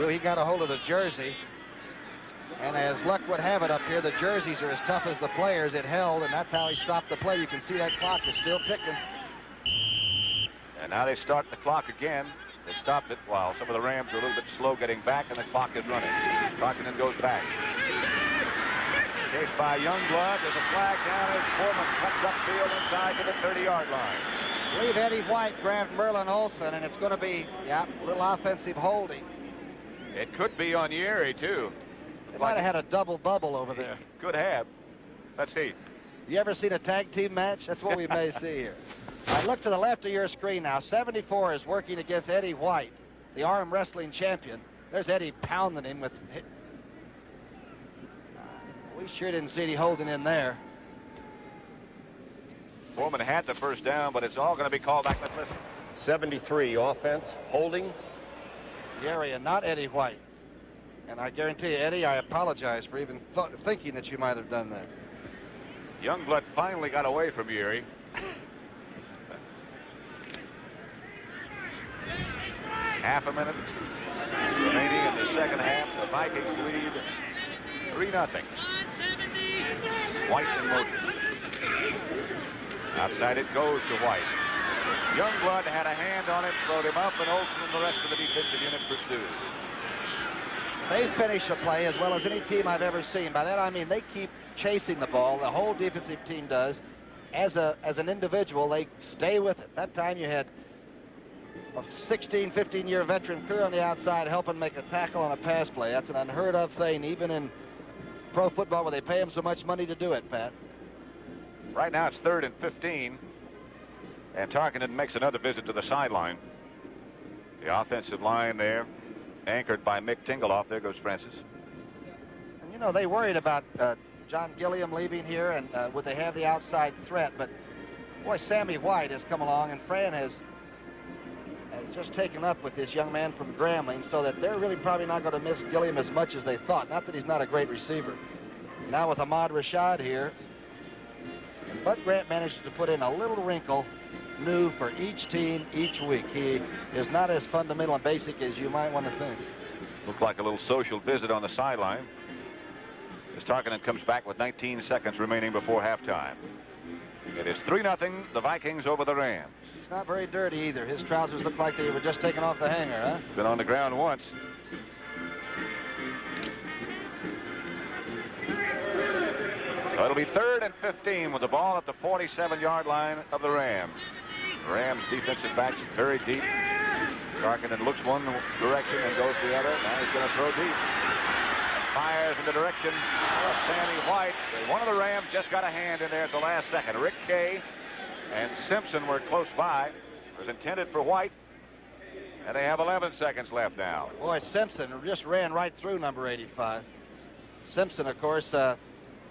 through. He got a hold of the jersey. And as luck would have it up here, the jerseys are as tough as the players. It held, and that's how he stopped the play. You can see that clock is still ticking. And now they start the clock again. They stopped it while some of the Rams are a little bit slow getting back, and the clock is running. Tarkenton goes back. Chased by Youngblood. There's a flag down as Foreman cuts upfield inside to the 30-yard line. I believe Eddie White grabbed Merlin Olsen, and it's going to be, a little offensive holding. It could be on Yeri, too. They might have had a double bubble over there. Could have. Let's see. You ever seen a tag team match? That's what we may see here. All right, look to the left of your screen now. 74 is working against Eddie White, the arm wrestling champion. There's Eddie pounding him with... We sure didn't see Eddie holding in there. Foreman had the first down, but it's all going to be called back. Let's listen. 73 offense, holding. Gary and not Eddie White. And I guarantee you, Eddie, I apologize for even thinking that you might have done that. Youngblood finally got away from Yeri. Half a minute remaining in the second half. The Vikings lead 3-0. White in motion. Outside it goes to White. Youngblood had a hand on him, slowed him up, and Olsen and the rest of the defensive unit pursued. They finish a play as well as any team I've ever seen. By that I mean they keep chasing the ball. The whole defensive team does. As an individual, they stay with it. That time you had a 16, 15-year veteran clear on the outside helping make a tackle on a pass play. That's an unheard of thing, even in pro football where they pay them so much money to do it, Pat. Right now it's 3rd and 15. And Tarkenton makes another visit to the sideline. The offensive line there, anchored by Mick Tingleoff. There goes Francis. And, you know, they worried about John Gilliam leaving here, and would they have the outside threat? But, boy, Sammy White has come along, and Fran has just taken up with this young man from Grambling, so that they're really probably not going to miss Gilliam as much as they thought. Not that he's not a great receiver. Now with Ahmad Rashad here, and Bud Grant manages to put in a little wrinkle new for each team each week. He is not as fundamental and basic as you might want to think. Looked like a little social visit on the sideline as Tarkenton comes back with 19 seconds remaining before halftime. It is 3-0, the Vikings over the Rams. He's not very dirty either. His trousers look like they were just taken off the hanger, huh? Been on the ground once. So it'll be 3rd and 15 with the ball at the 47-yard line of the Rams. Rams defensive backs very deep. Tarkenton looks one direction and goes the other. Now he's going to throw deep. And fires in the direction of Sammy White. One of the Rams just got a hand in there at the last second. Rick Kay and Simpson were close by. It was intended for White. And they have 11 seconds left now. Boy, Simpson just ran right through number 85. Simpson, of course, out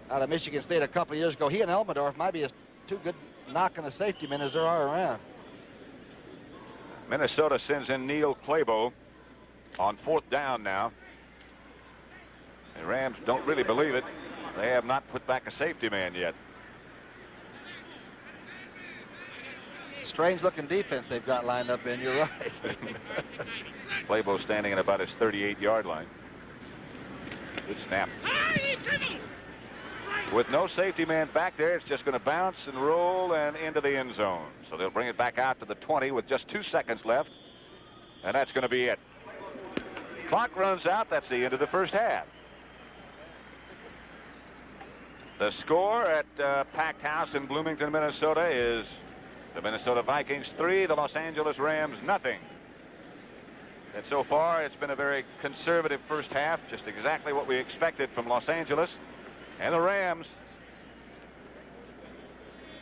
of Michigan State a couple of years ago. He and Elmendorf might be as two good knocking the safety men as there are around. Minnesota sends in Neil Clabo on 4th down now. The Rams don't really believe it. They have not put back a safety man yet. Strange looking defense they've got lined up in. You're right. Clabo standing at about his 38-yard line. Good snap. With no safety man back there, it's just going to bounce and roll and into the end zone. So they'll bring it back out to the 20 with just 2 seconds left. And that's going to be it. Clock runs out. That's the end of the first half. The score at Packed House in Bloomington, Minnesota is the Minnesota Vikings 3, the Los Angeles Rams nothing. And so far, it's been a very conservative first half, just exactly what we expected from Los Angeles. And the Rams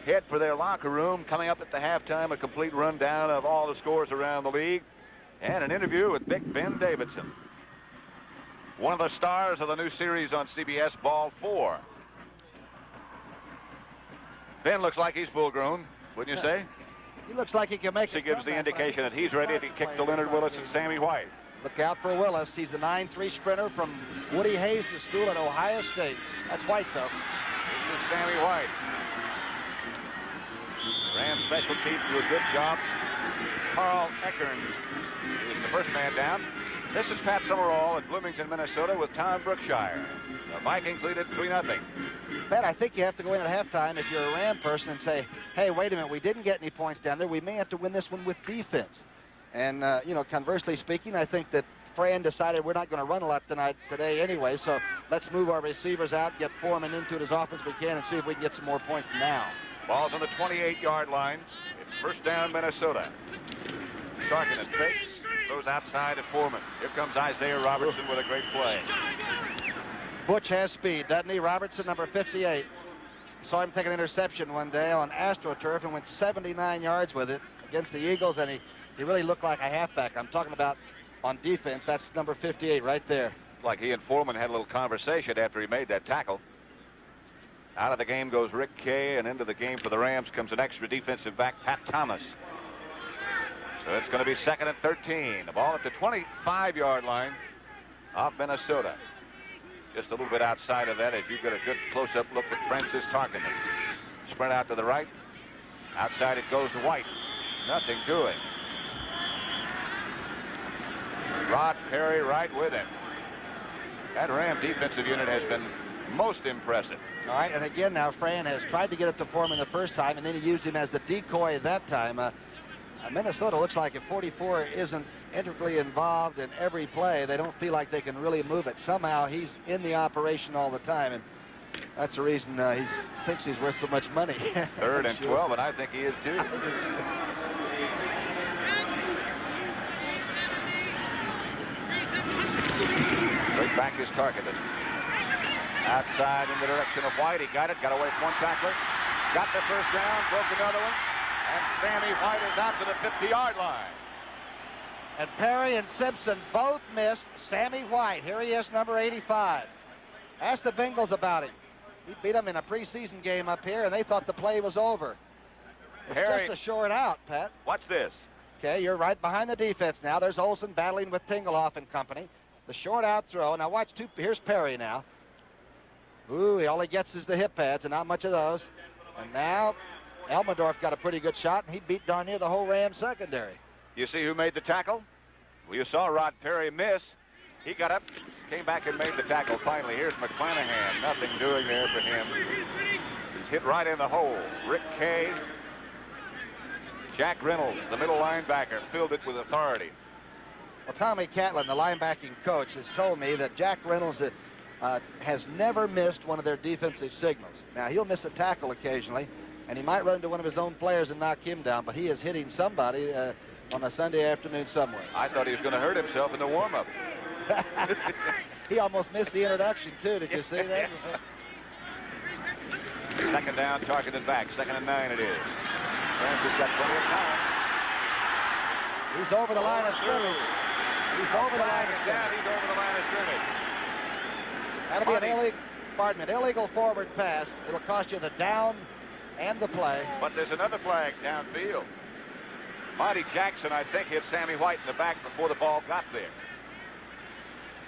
head for their locker room, coming up at the halftime, a complete rundown of all the scores around the league, and an interview with Big Ben Davidson, one of the stars of the new series on CBS, Ball 4. Ben looks like he's full-grown, wouldn't you say? He looks like he can make it. He gives the indication that he's ready to kick to Leonard Willis and Sammy White. Look out for Willis. He's the 9'3" sprinter from Woody Hayes' school at Ohio State. That's White, though. This is Sammy White. Rams special teams do a good job. Carl Eckern is the first man down. This is Pat Summerall in Bloomington, Minnesota with Tom Brookshire. The Vikings lead it 3-0. Pat, I think you have to go in at halftime if you're a Ram person and say, hey, wait a minute, we didn't get any points down there. We may have to win this one with defense. And, conversely speaking, I think that Fran decided we're not going to run a lot today anyway, so let's move our receivers out, get Foreman into it as often as we can, and see if we can get some more points now. Ball's on the 28-yard line. It's first down, Minnesota. Tarkin fakes, goes outside at Foreman. Here comes Isaiah Robertson with a great play. Butch has speed, doesn't he? Robertson, number 58. Saw him take an interception one day on AstroTurf and went 79 yards with it against the Eagles, and he really looked like a halfback. I'm talking about on defense. That's number 58 right there. Like he and Foreman had a little conversation after he made that tackle. Out of the game goes Rick Kay, and into the game for the Rams comes an extra defensive back, Pat Thomas. So it's going to be 2nd and 13. The ball at the 25-yard line of Minnesota. Just a little bit outside of that as you get a good close-up look at Francis Tarkenton. Sprint out to the right. Outside it goes to White. Nothing doing. Rod Perry right with him. That Ram defensive unit has been most impressive. All right, and again now Fran has tried to get it to Foreman the first time, and then he used him as the decoy that time. Minnesota looks like if 44 isn't integrally involved in every play, they don't feel like they can really move it. Somehow he's in the operation all the time, and that's the reason he thinks he's worth so much money. 3rd and 12, and I think he is too. Right back is Tarkenton. Outside in the direction of White. He got it. Got away from one tackler. Got the first down. Broke another one. And Sammy White is out to the 50-yard line. And Perry and Simpson both missed Sammy White. Here he is, number 85. Ask the Bengals about him. He beat them in a preseason game up here, and they thought the play was over. It's Perry, just a short out, Pat. Watch this. Okay, you're right behind the defense now. There's Olsen battling with Tingelhoff and company. The short out throw. Now watch here's Perry now. Ooh, all he gets is the hip pads, and not much of those. And now Elmendorf got a pretty good shot, and he beat darn near the whole Rams secondary. You see who made the tackle? Well, you saw Rod Perry miss. He got up, came back and made the tackle. Finally, here's McClanahan. Nothing doing there for him. He's hit right in the hole. Rick Kay. Jack Reynolds, the middle linebacker, filled it with authority. Well, Tommy Catlin, the linebacking coach, has told me that Jack Reynolds has never missed one of their defensive signals. Now, he'll miss a tackle occasionally, and he might run into one of his own players and knock him down, but he is hitting somebody on a Sunday afternoon somewhere. I thought he was going to hurt himself in the warm-up. He almost missed the introduction, too. Did you see that? 2nd down, Tarkenton back. 2nd and 9 it is. Francis got plenty of time. He's over the line of scrimmage. He's over the line of scrimmage. He's over the line of scrimmage. That'll be an illegal forward pass. It'll cost you the down and the play. But there's another flag downfield. Monty Jackson, I think, hit Sammy White in the back before the ball got there.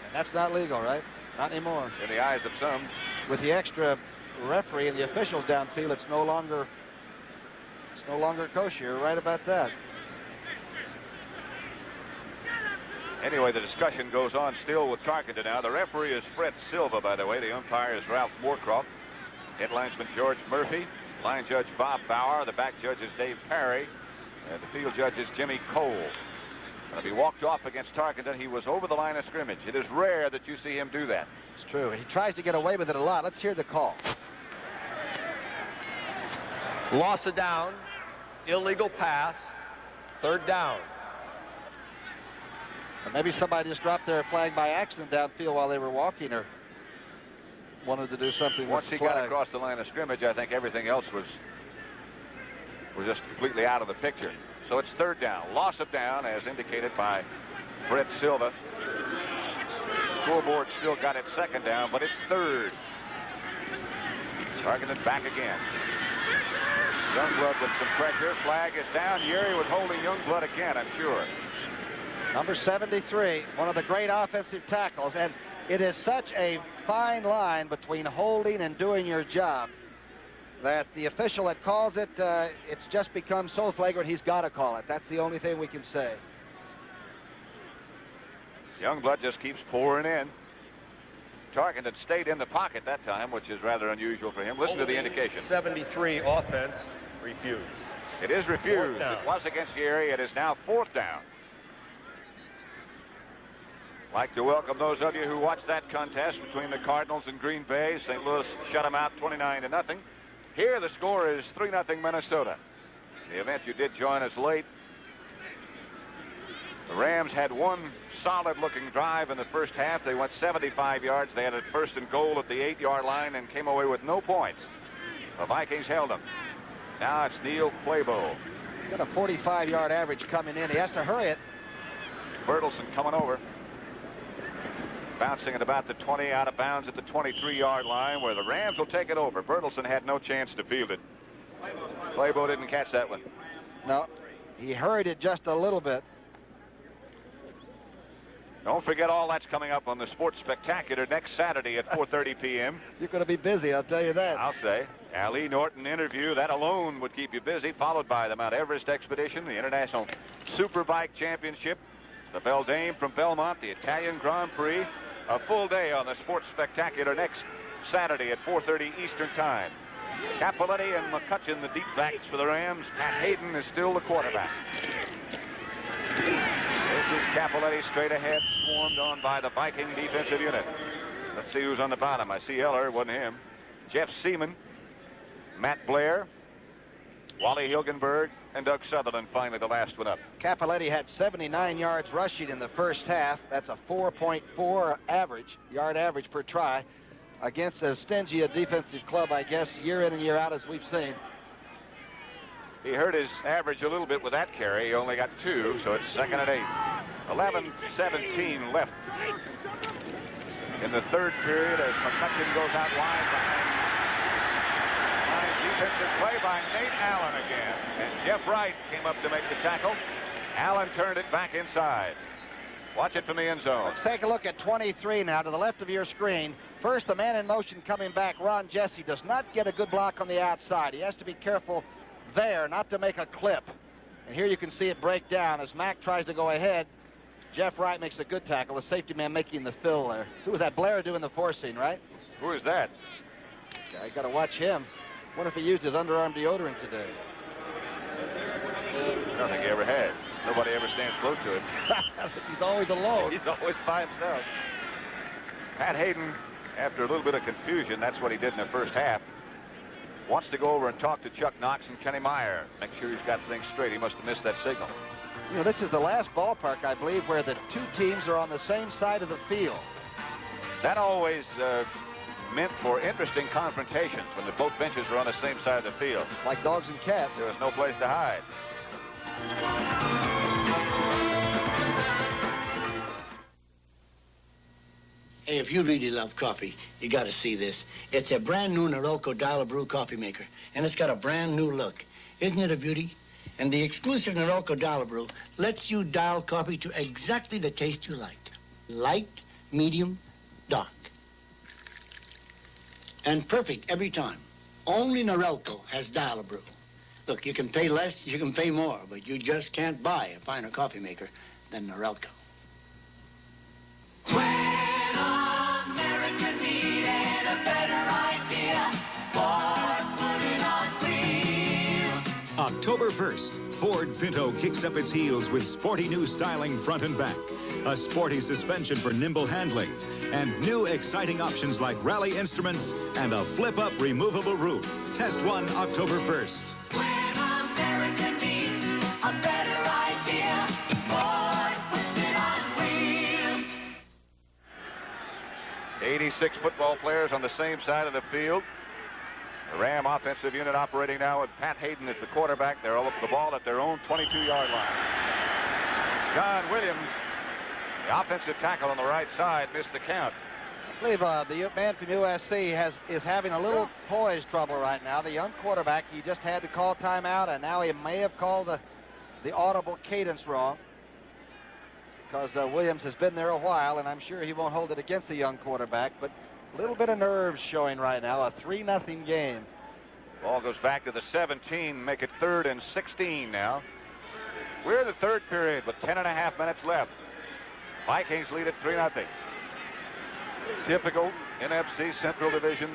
And that's not legal, right? Not anymore. In the eyes of some. With the extra referee and the officials downfield, it's no longer kosher. You're right about that. Anyway, the discussion goes on still with Tarkenton now. The referee is Fred Silva, by the way. The umpire is Ralph Moorcroft. Head linesman George Murphy. Line judge Bob Bauer. The back judge is Dave Perry. And the field judge is Jimmy Cole. And if he walked off against Tarkenton, he was over the line of scrimmage. It is rare that you see him do that. It's true. He tries to get away with it a lot. Let's hear the call. Loss of down. Illegal pass. 3rd down. Or maybe somebody just dropped their flag by accident downfield while they were walking, or wanted to do something Once with he the flag. got across the line of scrimmage, I think everything else was just completely out of the picture. So it's 3rd down. Loss of down, as indicated by Fred Silva. Scoreboard still got it 2nd down, but it's 3rd. Tarkenton back again. Youngblood with some pressure. Flag is down. Yeri was holding Youngblood again, I'm sure. Number 73, one of the great offensive tackles, and it is such a fine line between holding and doing your job that the official that calls it, it's just become so flagrant he's got to call it. That's the only thing we can say. Young blood just keeps pouring in. Tarkenton stayed in the pocket that time, which is rather unusual for him. Listen to the indication. 73 offense refused. It is refused. It was against Gary. It is now 4th down. Like to welcome those of you who watched that contest between the Cardinals and Green Bay. St. Louis shut them out 29-0. Here the score is 3-0 Minnesota. The event you did join us late. The Rams had one solid-looking drive in the first half. They went 75 yards. They had a 1st and goal at the 8-yard line and came away with no points. The Vikings held them. Now it's Neil Claybo. Got a 45-yard average coming in. He has to hurry it. Bertelsen coming over. Bouncing at about the 20, out of bounds at the 23-yard line, where the Rams will take it over. Bertelsen had no chance to field it. Claybo didn't catch that one. No, he hurried it just a little bit. Don't forget all that's coming up on the Sports Spectacular next Saturday at 4:30 p.m. You're going to be busy, I'll tell you that. I'll say. Ali Norton interview, that alone would keep you busy, followed by the Mount Everest Expedition, the International Superbike Championship, the Beldame from Belmont, the Italian Grand Prix. A full day on the Sports Spectacular next Saturday at 4:30 Eastern Time. Capoletti and McCutcheon, the deep backs for the Rams. Pat Hayden is still the quarterback. This is Capoletti straight ahead, swarmed on by the Viking defensive unit. Let's see who's on the bottom. I see Eller, wasn't him. Jeff Seaman, Matt Blair, Wally Hilgenberg, and Doug Sutherland finally the last one up. Capoletti had 79 yards rushing in the first half. That's a 4.4 yard average per try against as stingy a defensive club, I guess, year in and year out as we've seen. He hurt his average a little bit with that carry. He only got 2, so it's 2nd and 8. 11-17 left in the 3rd period as McCutcheon goes out wide behind. Defensive play by Nate Allen again. And Jeff Wright came up to make the tackle. Allen turned it back inside. Watch it from the end zone. Let's take a look at 23 now to the left of your screen. First, the man in motion coming back, Ron Jesse, does not get a good block on the outside. He has to be careful there not to make a clip. And here you can see it break down as Mack tries to go ahead. Jeff Wright makes a good tackle. The safety man making the fill there. Who was that? Blair doing the forcing, right? Who is that? I got to watch him. Wonder if he used his underarm deodorant today. I don't think he ever has. Nobody ever stands close to him. He's always alone. He's always by himself. Pat Hayden, after a little bit of confusion, that's what he did in the first half, wants to go over and talk to Chuck Knox and Kenny Meyer. Make sure he's got things straight. He must have missed that signal. You know, this is the last ballpark, I believe, where the two teams are on the same side of the field. That always meant for interesting confrontations when the both benches were on the same side of the field. Like dogs and cats. There was no place to hide. Hey, if you really love coffee, you got to see this. It's a brand new Norelco Dial Brew coffee maker, and it's got a brand new look. Isn't it a beauty? And the exclusive Norelco Dial Brew lets you dial coffee to exactly the taste you like. Light, medium, dark. And perfect every time. Only Norelco has Dial Brew. Look, you can pay less, you can pay more, but you just can't buy a finer coffee maker than Norelco. When America needed a better idea, Ford put it on wheels. October 1st, Ford Pinto kicks up its heels with sporty new styling front and back, a sporty suspension for nimble handling, and new exciting options like rally instruments and a flip-up removable roof. Test one October 1st. When America needs a better idea, Ford puts it on wheels. 86 football players on the same side of the field. The Ram offensive unit operating now with Pat Hayden as the quarterback. They're all up the ball at their own 22-yard line. John Williams, the offensive tackle on the right side, missed the count. I believe the man from USC is having a little poise trouble right now. The young quarterback, he just had to call timeout, and now he may have called the audible cadence wrong, because Williams has been there a while, and I'm sure he won't hold it against the young quarterback, but a little bit of nerves showing right now. A 3-0 game. Ball goes back to the 17, make it 3rd and 16 now. We're in the 3rd period with 10.5 minutes left. Vikings lead at 3-0. Typical NFC Central Division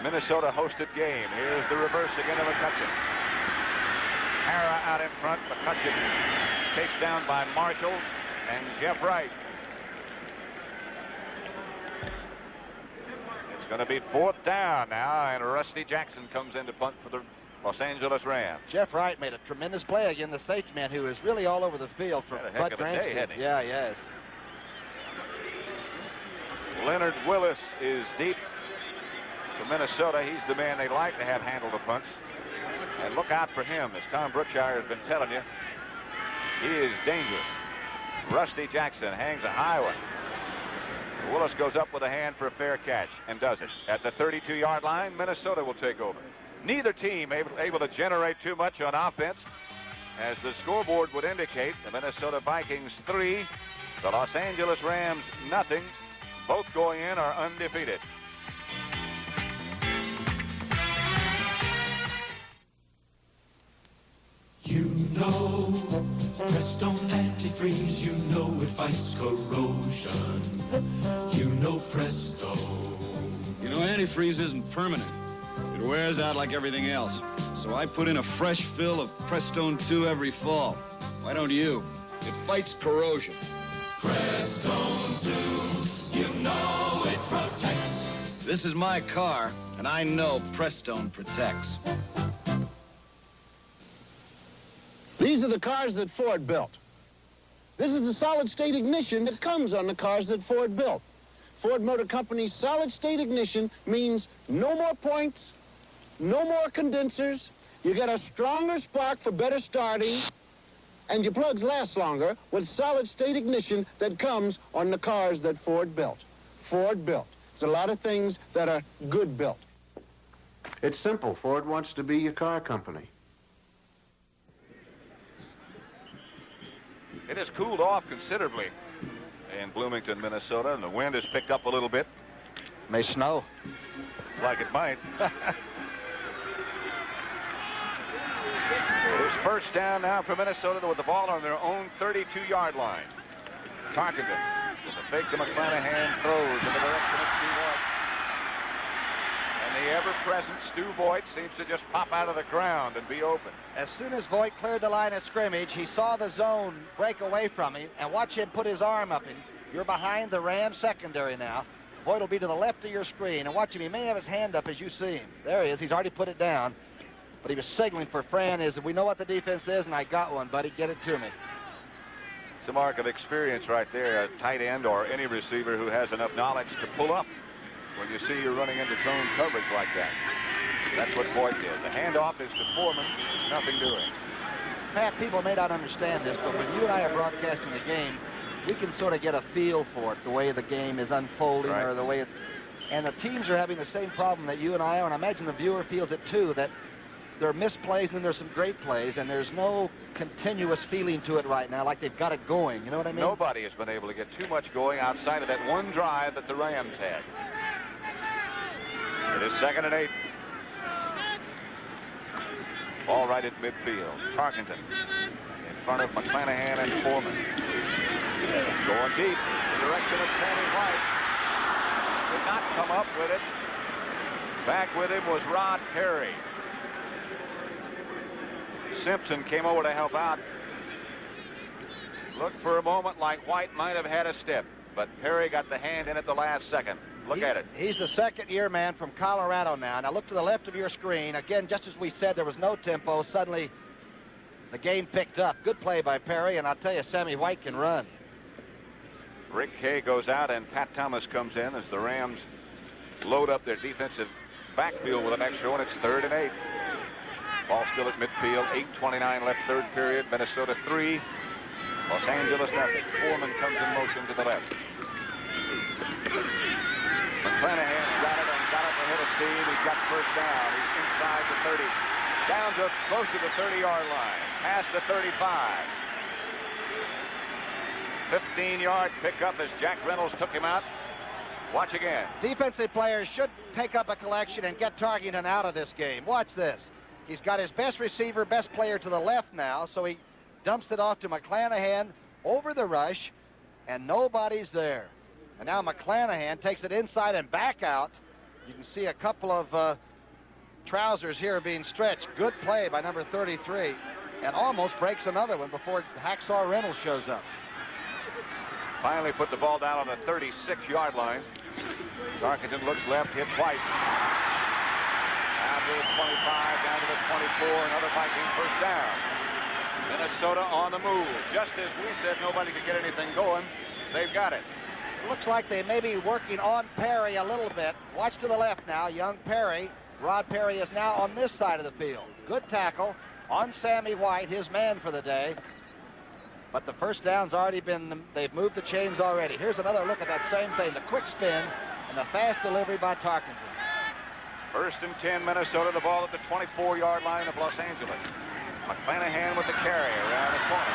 Minnesota hosted game. Here's the reverse again to McCutcheon. Hara out in front. McCutcheon chased down by Marshall and Jeff Wright. It's going to be 4th down now, and Rusty Jackson comes in to punt for the Los Angeles Rams. Jeff Wright made a tremendous play again, the safety man, who is really all over the field for Had a heck Bud of a day, Granstein. hadn't he? Yeah, yes. Leonard Willis is deep for Minnesota. He's the man they like to have handle the punts. And look out for him, as Tom Brookshire has been telling you. He is dangerous. Rusty Jackson hangs a high one. Willis goes up with a hand for a fair catch and does it. At the 32-yard line, Minnesota will take over. Neither team able to generate too much on offense. As the scoreboard would indicate, the Minnesota Vikings 3, the Los Angeles Rams nothing. Both going in are undefeated. You know, Prestone antifreeze, you know it fights corrosion. You know Presto. You know, antifreeze isn't permanent. It wears out like everything else. So I put in a fresh fill of Prestone 2 every fall. Why don't you? It fights corrosion. Prestone 2, you know it protects. This is my car, and I know Prestone protects. These are the cars that Ford built. This is the solid-state ignition that comes on the cars that Ford built. Ford Motor Company's solid-state ignition means no more points, no more condensers. You get a stronger spark for better starting, and your plugs last longer with solid-state ignition that comes on the cars that Ford built. Ford built. It's a lot of things that are good built. It's simple. Ford wants to be your car company. It has cooled off considerably in Bloomington, Minnesota, and the wind has picked up a little bit. May snow. Like it might. It is 1st down now for Minnesota with the ball on their own 32-yard line. Tarkenton with a fake to McClanahan, throws in the direction of Stu Voigt. And the ever-present Stu Voigt seems to just pop out of the ground and be open. As soon as Voigt cleared the line of scrimmage, he saw the zone break away from him, and watch him put his arm up. And you're behind the Rams secondary now. Voigt will be to the left of your screen, and watch him. He may have his hand up as you see him. There he is. He's already put it down. But he was signaling for Fran is, we know what the defense is, and I got one, buddy. Get it to me. It's a mark of experience right there, a tight end or any receiver who has enough knowledge to pull up when you see you're running into zone coverage like that. That's what Voigt did. The handoff is to Foreman, nothing doing. Pat, people may not understand this, but when you and I are broadcasting the game, we can sort of get a feel for it, the way the game is unfolding, Right. or the way it's... And the teams are having the same problem that you and I are, and I imagine the viewer feels it too, that there are missed plays and then there's some great plays, and there's no continuous feeling to it right now, like they've got it going. You know what I mean? Nobody has been able to get too much going outside of that one drive that the Rams had. It is 2nd and 8. Ball right at midfield. Tarkenton in front of McClanahan and Foreman. Going deep in the direction of Sammy White. Did not come up with it. Back with him was Rod Perry. Simpson came over to help out. Looked for a moment like White might have had a step, but Perry got the hand in at the last second. Look at it. He's the second-year man from Colorado now. Now look to the left of your screen. Again, just as we said, there was no tempo. Suddenly, the game picked up. Good play by Perry, and I'll tell you, Sammy White can run. Rick Kay goes out, and Pat Thomas comes in as the Rams load up their defensive backfield with an extra one. It's 3rd and 8. Ball still at midfield. 8:29 left, 3rd period. Minnesota 3, Los Angeles nothing. Foreman comes in motion to the left. McClanahan got it and got up ahead of steam. He's got 1st down. He's inside the 30. Down to close to the 30-yard line. Past the 35. 15-yard pickup as Jack Reynolds took him out. Watch again. Defensive players should take up a collection and get Tarkenton out of this game. Watch this. He's got his best receiver, best player to the left now, so he dumps it off to McClanahan over the rush. and nobody's there. And now McClanahan takes it inside and back out. You can see a couple of trousers here being stretched. Good play by number 33, and almost breaks another one before Hacksaw Reynolds shows up. Finally put the ball down on the 36-yard line. Darkington looks left, hit twice. Down to the 25, down to the 24, another Viking first down. Minnesota on the move. Just as we said nobody could get anything going, they've got it. It looks like they may be working on Perry a little bit. Watch to the left now, young Perry. Rod Perry is now on this side of the field. Good tackle on Sammy White, his man for the day. But the first down's already been, they've moved the chains already. Here's another look at that same thing, the quick spin and the fast delivery by Tarkenton. First and 10, Minnesota, the ball at the 24-yard line of Los Angeles. McClanahan with the carry around the corner.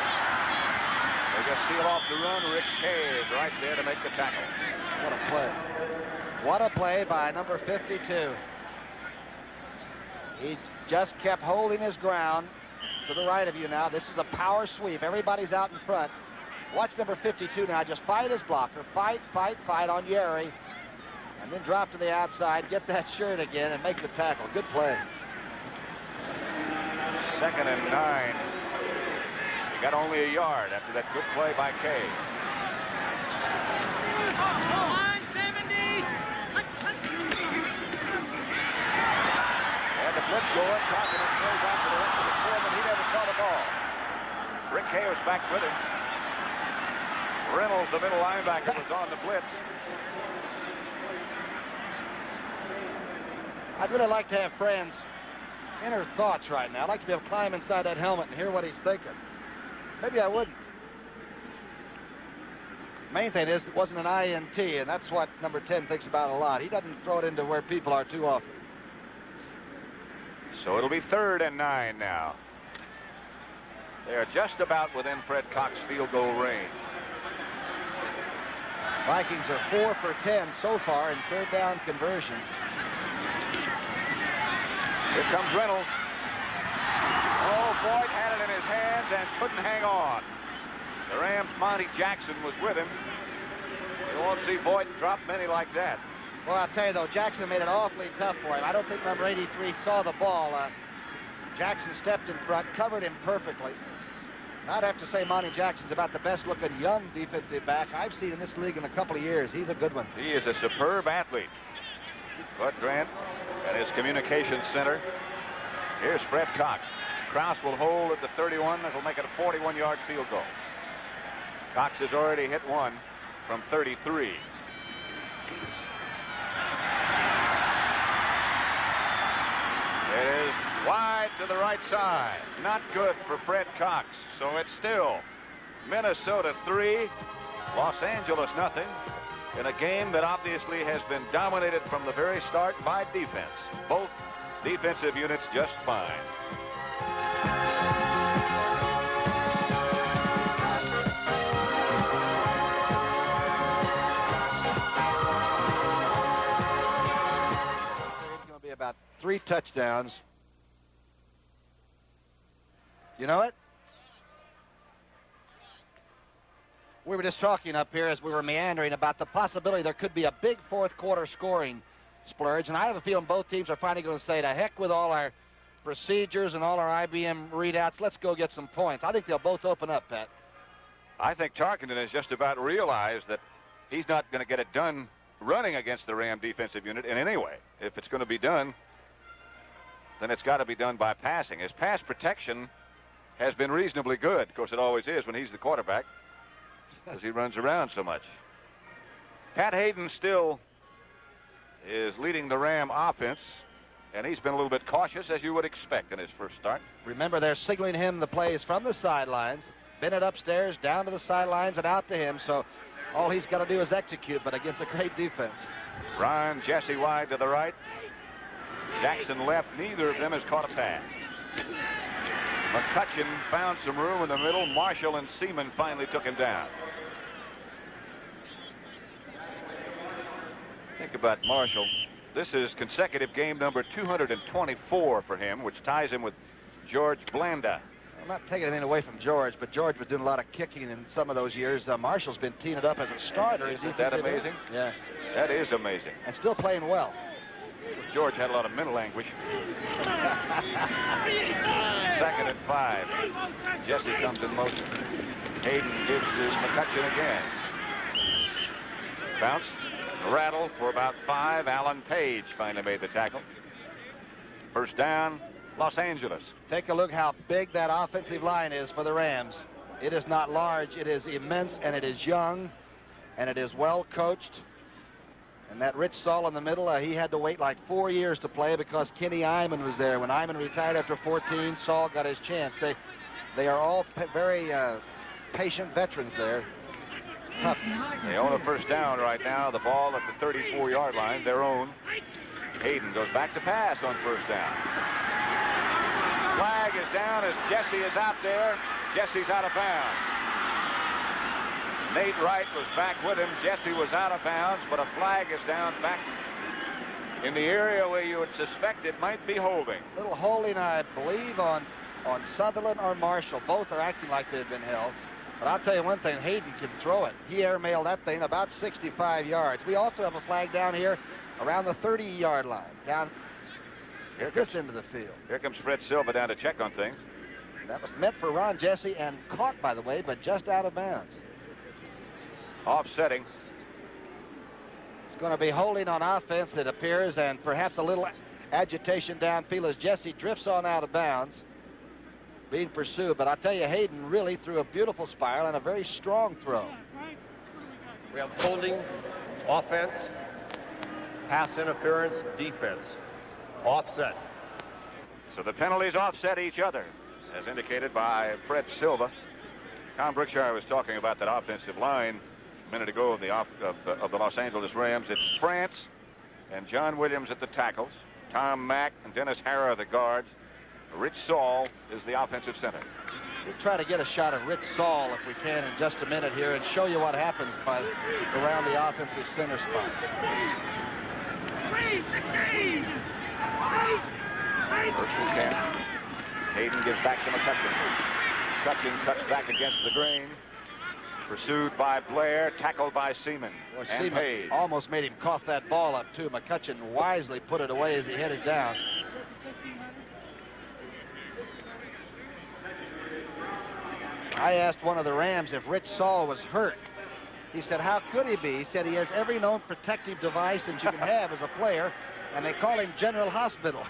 They just seal off the run. Rick Cave right there to make the tackle. What a play. What a play by number 52. He just kept holding his ground. To the right of you now, this is a power sweep. Everybody's out in front. Watch number 52 now. Just fight his blocker. Fight, fight, fight on Yerry. And then drop to the outside, get that shirt again, and make the tackle. Good play. Second and 9. He got only a yard after that good play by Kay. Line 70. And the blitz going. Tarkenton throws out to the rest of the field, but he never saw the ball. Rick Kay was back with him. Reynolds, the middle linebacker, was on the blitz. I'd really like to have Fran's inner thoughts right now. I'd like to be able to climb inside that helmet and hear what he's thinking. Maybe I wouldn't. Main thing is it wasn't an INT, and that's what number 10 thinks about a lot. He doesn't throw it into where people are too often. So it'll be 3rd and 9 now. They're just about within Fred Cox's field goal range. Vikings are 4 for 10 so far in third down conversions. Here comes Reynolds. Oh, Boyd had it in his hands and couldn't hang on. The Rams' Monty Jackson was with him. You won't see Boyd drop many like that. Well, I'll tell you, though, Jackson made it awfully tough for him. I don't think number 83 saw the ball. Jackson stepped in front, covered him perfectly. I'd have to say Monty Jackson's about the best-looking young defensive back I've seen in this league in a couple of years. He's a good one. He is a superb athlete. Bud Grant at his communications center. Here's Fred Cox. Krause will hold at the 31. That'll make it a 41-yard field goal. Cox has already hit one from 33. It is wide to the right side. Not good for Fred Cox. So it's still Minnesota 3, Los Angeles nothing, in a game that obviously has been dominated from the very start by defense. Both defensive units just fine. It's going to be about 3 touchdowns. You know it? We were just talking up here as we were meandering about the possibility there could be a big fourth quarter scoring splurge, and I have a feeling both teams are finally going to say, to heck with all our procedures and all our IBM readouts, let's go get some points. I think they'll both open up, Pat. I think Tarkenton has just about realized that he's not going to get it done running against the Ram defensive unit in any way. If it's going to be done, then it's got to be done by passing. His pass protection has been reasonably good. Of course, it always is when he's the quarterback, because he runs around so much. Pat Hayden still is leading the Ram offense, and he's been a little bit cautious, as you would expect in his first start. Remember, they're signaling him the plays from the sidelines. Bennett upstairs, down to the sidelines, and out to him. So all he's got to do is execute, but against a great defense. Ron, Jesse wide to the right. Jackson left. Neither of them has caught a pass. McCutcheon found some room in the middle. Marshall and Seaman finally took him down. Think about Marshall. This is consecutive game number 224 for him, which ties him with George Blanda. I'm not taking anything away from George, but George was doing a lot of kicking in some of those years. Marshall's been teeing it up as a starter. Isn't that amazing? Yeah. That is amazing. And still playing well. George had a lot of mental anguish. 2nd and 5. Jesse comes in motion. Hayden gives to McCutcheon again. Bounce, rattle for about 5. Alan Page finally made the tackle. First down, Los Angeles. Take a look how big that offensive line is for the Rams. It is not large, it is immense, and it is young, and it is well coached. And that Rich Saul in the middle, he had to wait like 4 years to play because Kenny Iman was there. When Iman retired after 14, Saul got his chance. They are all very patient veterans there. Tough. They own a first down right now. The ball at the 34-yard line, their own. Hayden goes back to pass on first down. Flag is down as Jesse is out there. Jesse's out of bounds. Nate Wright was back with him. Jesse was out of bounds, but a flag is down back in the area where you would suspect it might be holding. Little holding, I believe, on Sutherland or Marshall. Both are acting like they've been held. But I'll tell you one thing, Hayden can throw it. He airmailed that thing about 65 yards. We also have a flag down here around the 30-yard line, down at this end of the field. Here comes Fred Silva down to check on things. That was meant for Ron Jesse and caught, by the way, but just out of bounds. Offsetting. It's going to be holding on offense, it appears, and perhaps a little agitation downfield as Jesse drifts on out of bounds, being pursued. But I'll tell you, Hayden really threw a beautiful spiral and a very strong throw. We have holding, offense, pass interference, defense. Offset. So the penalties offset each other, as indicated by Fred Silva. Tom Brookshire was talking about that offensive line a minute ago of the Los Angeles Rams. It's France and John Williams at the tackles. Tom Mack and Dennis Harrah are the guards. Rich Saul is the offensive center. We'll try to get a shot of Rich Saul if we can in just a minute here and show you what happens around the offensive center spot. First and 10. Hayden gives back to McCutcheon. McCutcheon cuts back against the grain. Pursued by Blair, tackled by Seaman. Well, and Seaman Page. almost made him cough that ball up, too. McCutcheon wisely put it away as he headed down. I asked one of the Rams if Rich Saul was hurt. He said, how could he be? He said he has every known protective device that you can have as a player, and they call him General Hospital.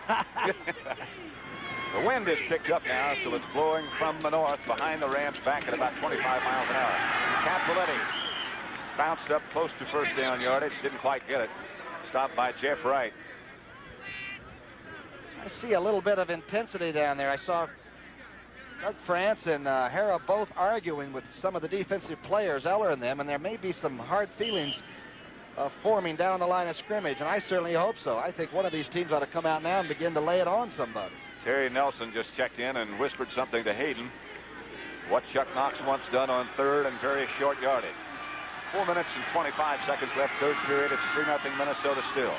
The wind is picked up now, so it's blowing from the north behind the Rams back at about 25 miles an hour. Capoletti bounced up close to first down yardage, didn't quite get it. Stopped by Jeff Wright. I see a little bit of intensity down there. I saw Doug France and Harrah both arguing with some of the defensive players, Eller and them, and there may be some hard feelings forming down the line of scrimmage, and I certainly hope so. I think one of these teams ought to come out now and begin to lay it on somebody. Terry Nelson just checked in and whispered something to Hayden. What Chuck Knox once done on third and very short yardage. 4 minutes and 25 seconds left, third period. It's 3-0 Minnesota still.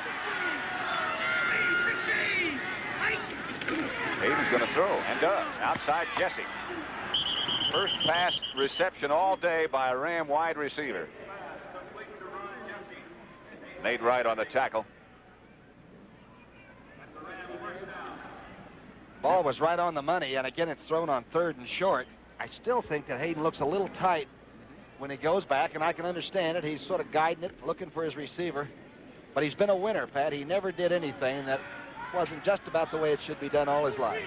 Hayden's going to throw, and does. Outside Jesse. First pass reception all day by a Ram wide receiver. Nate Wright on the tackle. Ball was right on the money, and again it's thrown on third and short. I still think that Hayden looks a little tight when he goes back, and I can understand it. He's sort of guiding it, looking for his receiver. But he's been a winner, Pat. He never did anything that wasn't just about the way it should be done all his life.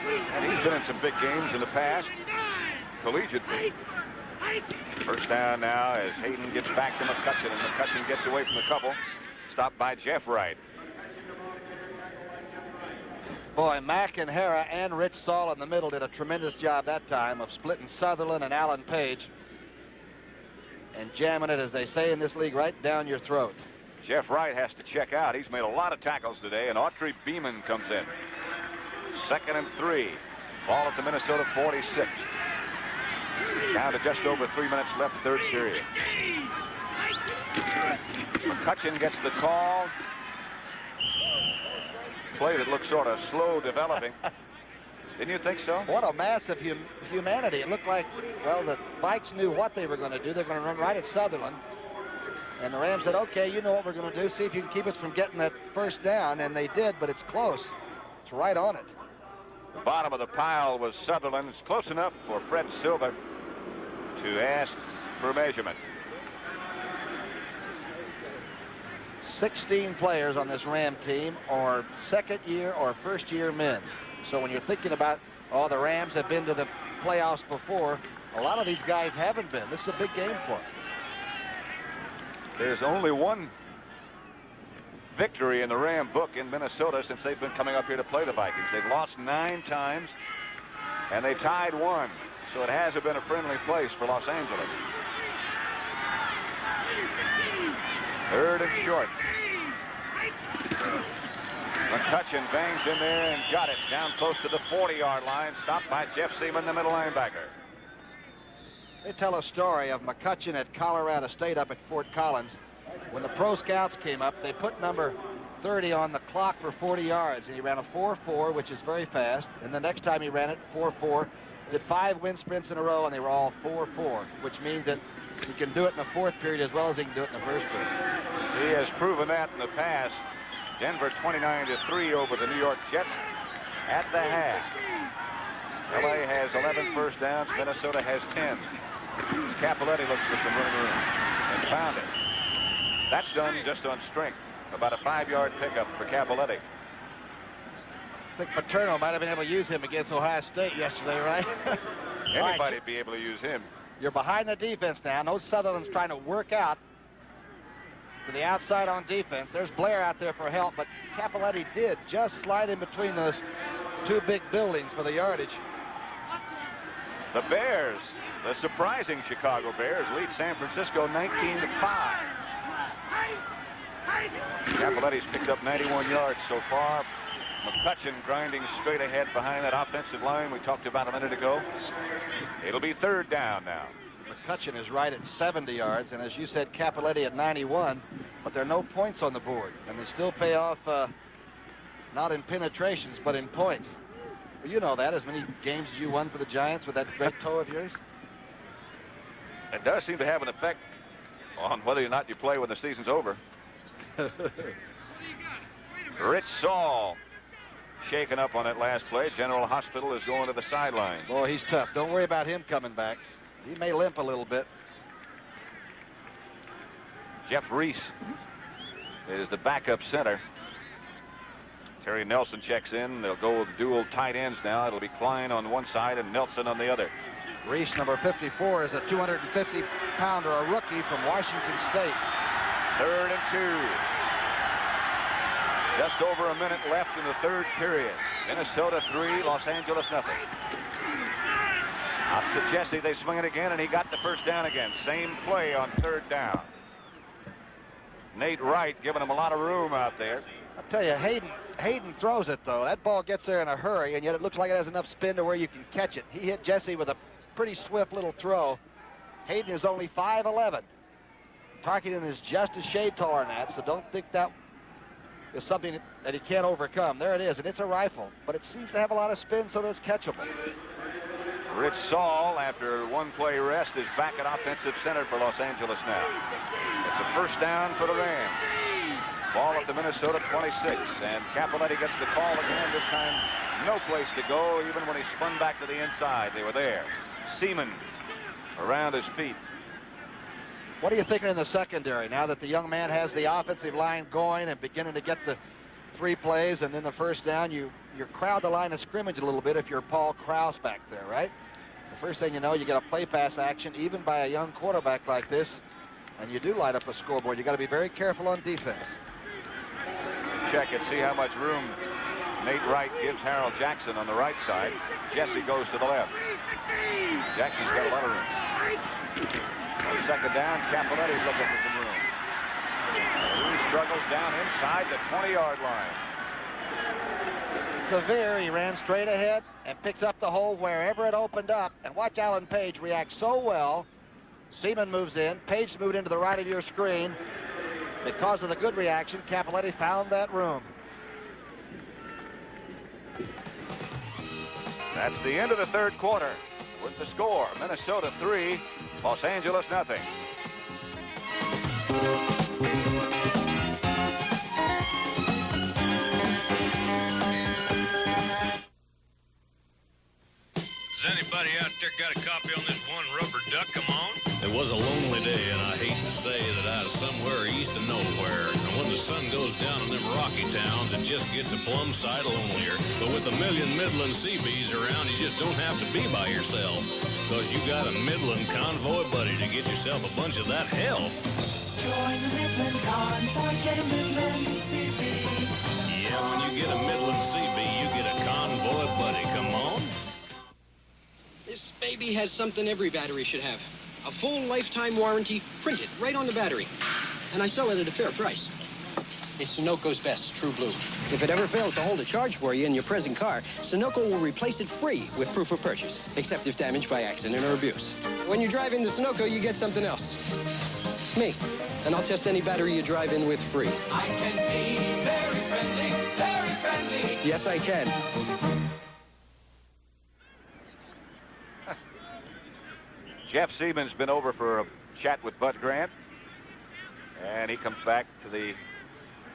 And he's been in some big games in the past, collegiately. First down now as Hayden gets back to McCutcheon, and McCutcheon gets away from the couple. Stopped by Jeff Wright. Boy, Mack and Harrah and Rich Saul in the middle did a tremendous job that time of splitting Sutherland and Alan Page and jamming it, as they say in this league, right down your throat. Jeff Wright has to check out. He's made a lot of tackles today, and Autry Beeman comes in. 2nd and 3. Ball at the Minnesota 46. Down to just over 3 minutes left, third period. McCutcheon gets the call. Play that looks sort of slow developing. Didn't you think so? What a mass of humanity. It looked like, well, the Vikes knew what they were going to do. They're going to run right at Sutherland. And the Rams said, okay, you know what we're going to do. See if you can keep us from getting that first down. And they did, but it's close. It's right on it. The bottom of the pile was Sutherland. It's close enough for Fred Silver to ask for measurement. 16 players on this Ram team are second-year or first-year men. So when you're thinking about, oh, the Rams have been to the playoffs before, a lot of these guys haven't been. This is a big game for them. There's only one victory in the Ram book in Minnesota since they've been coming up here to play the Vikings. They've lost 9 times, and they tied 1. So it hasn't been a friendly place for Los Angeles. Third and short. McCutcheon bangs in there and got it down close to the 40-yard line. Stopped by Jeff Seaman, the middle linebacker. They tell a story of McCutcheon at Colorado State up at Fort Collins. When the pro scouts came up, they put number 30 on the clock for 40 yards, and he ran a 4.4, which is very fast. And the next time he ran it, 4.4, did 5 wind sprints in a row, and they were all 4.4, which means that he can do it in the fourth period as well as he can do it in the first period. He has proven that in the past. Denver 29-3 over the New York Jets at the half. LA has 11 first downs. Minnesota has 10. Capoletti looks for some running room and found it. That's done just on strength. About a 5-yard pickup for Capoletti. I think Paterno might have been able to use him against Ohio State yesterday, right? Anybody be able to use him. You're behind the defense now. No, Sutherland's trying to work out to the outside on defense. There's Blair out there for help, but Capoletti did just slide in between those 2 big buildings for the yardage. The Bears, the surprising Chicago Bears, lead San Francisco 19-5. Capoletti's picked up 91 yards so far. McCutcheon grinding straight ahead behind that offensive line we talked about a minute ago. It'll be third down now. McCutcheon is right at 70 yards, and as you said, Capoletti at 91, but there are no points on the board, and they still pay off not in penetrations, but in points. Well, you know that. As many games as you won for the Giants with that great toe of yours? It does seem to have an effect on whether or not you play when the season's over. Rich Saul shaken up on that last play. General Hospital is going to the sideline. Boy, he's tough. Don't worry about him coming back. He may limp a little bit. Jeff Reese is the backup center. Terry Nelson checks in. They'll go with dual tight ends now. It'll be Klein on one side and Nelson on the other. Reese, number 54, is a 250-pounder, a rookie from Washington State. Third and 2. Just over a minute left in the third period. Minnesota 3, Los Angeles nothing. Out to Jesse, they swing it again, and he got the first down again. Same play on third down. Nate Wright giving him a lot of room out there. I'll tell you, Hayden throws it, though. That ball gets there in a hurry, and yet it looks like it has enough spin to where you can catch it. He hit Jesse with a pretty swift little throw. Hayden is only 5'11". Tarkenton is just a shade taller than that, so don't think that is something that he can't overcome. There it is, and it's a rifle, but it seems to have a lot of spin, so it's catchable. Rich Saul, after one play rest, is back at offensive center for Los Angeles now. It's a first down for the Rams. Ball at the Minnesota 26, and Capoletti gets the call again. This time, no place to go, even when he spun back to the inside. They were there. Seaman around his feet. What are you thinking in the secondary now that the young man has the offensive line going and beginning to get the 3 plays and then the first down? You crowd the line of scrimmage a little bit if you're Paul Krause back there, right? The first thing you know, you get a play pass action even by a young quarterback like this, and you do light up a scoreboard. You got to be very careful on defense. Check and see how much room Nate Wright gives Harold Jackson on the right side. Jesse goes to the left. Jackson's got a lot of room. On second down, Capoletti's looking for some room. He struggles down inside the 20-yard line. Severe, he ran straight ahead and picks up the hole wherever it opened up. And watch Alan Page react so well. Seaman moves in. Page moved into the right of your screen. Because of the good reaction, Capoletti found that room. That's the end of the third quarter with the score, Minnesota 3, Los Angeles nothing. Has anybody out there got a copy on this One Rubber Duck? Come on. It was a lonely day, and I hate to say that I was somewhere east of nowhere. And when the sun goes down in them rocky towns, it just gets a plumb sight lonelier. But with a million Midland Seabees around, you just don't have to be by yourself. Because you got a Midland convoy buddy to get yourself a bunch of that help. Join the Midland Convoy, get a Midland CB. Yeah, when you get a Midland CB, you get a convoy buddy. Come on. This baby has something every battery should have. A full lifetime warranty printed right on the battery. And I sell it at a fair price. It's Sunoco's best, True Blue. If it ever fails to hold a charge for you in your present car, Sunoco will replace it free with proof of purchase, except if damaged by accident or abuse. When you drive in the Sunoco, you get something else. Me. And I'll test any battery you drive in with free. I can be very friendly, very friendly. Yes, I can. Jeff Siemens been over for a chat with Bud Grant. And he comes back to the...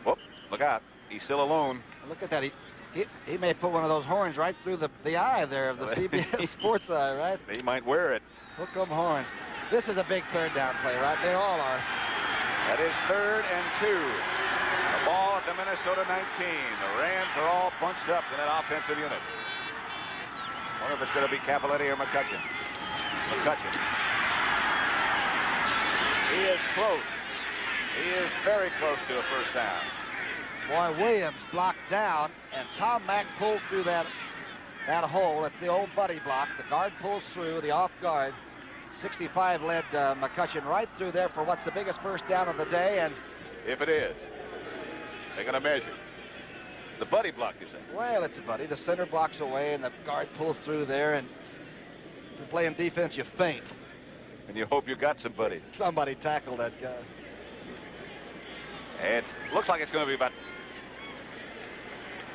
Whoop, look out. He's still alone. Look at that. He may put one of those horns right through the eye there of the CBS Sports eye, right? He might wear it. Hook 'em horns. This is a big third down play, right? They all are. That is 3rd and 2. The ball at the Minnesota 19. The Rams are all bunched up in that offensive unit. One of it's going to be Capoletti or McCutcheon. McCutcheon. He is close. He is very close to a first down. Boy, Williams blocked down, and Tom Mack pulled through that hole. It's the old buddy block. The guard pulls through, the off guard. 65 led McCutcheon right through there for what's the biggest first down of the day. And if it is, they're going to measure. The buddy block, you say? Well, it's a buddy. The center blocks away, and the guard pulls through there. And if you're playing defense, you feint. And you hope you got some buddies. Somebody tackled that guy. It looks like it's going to be about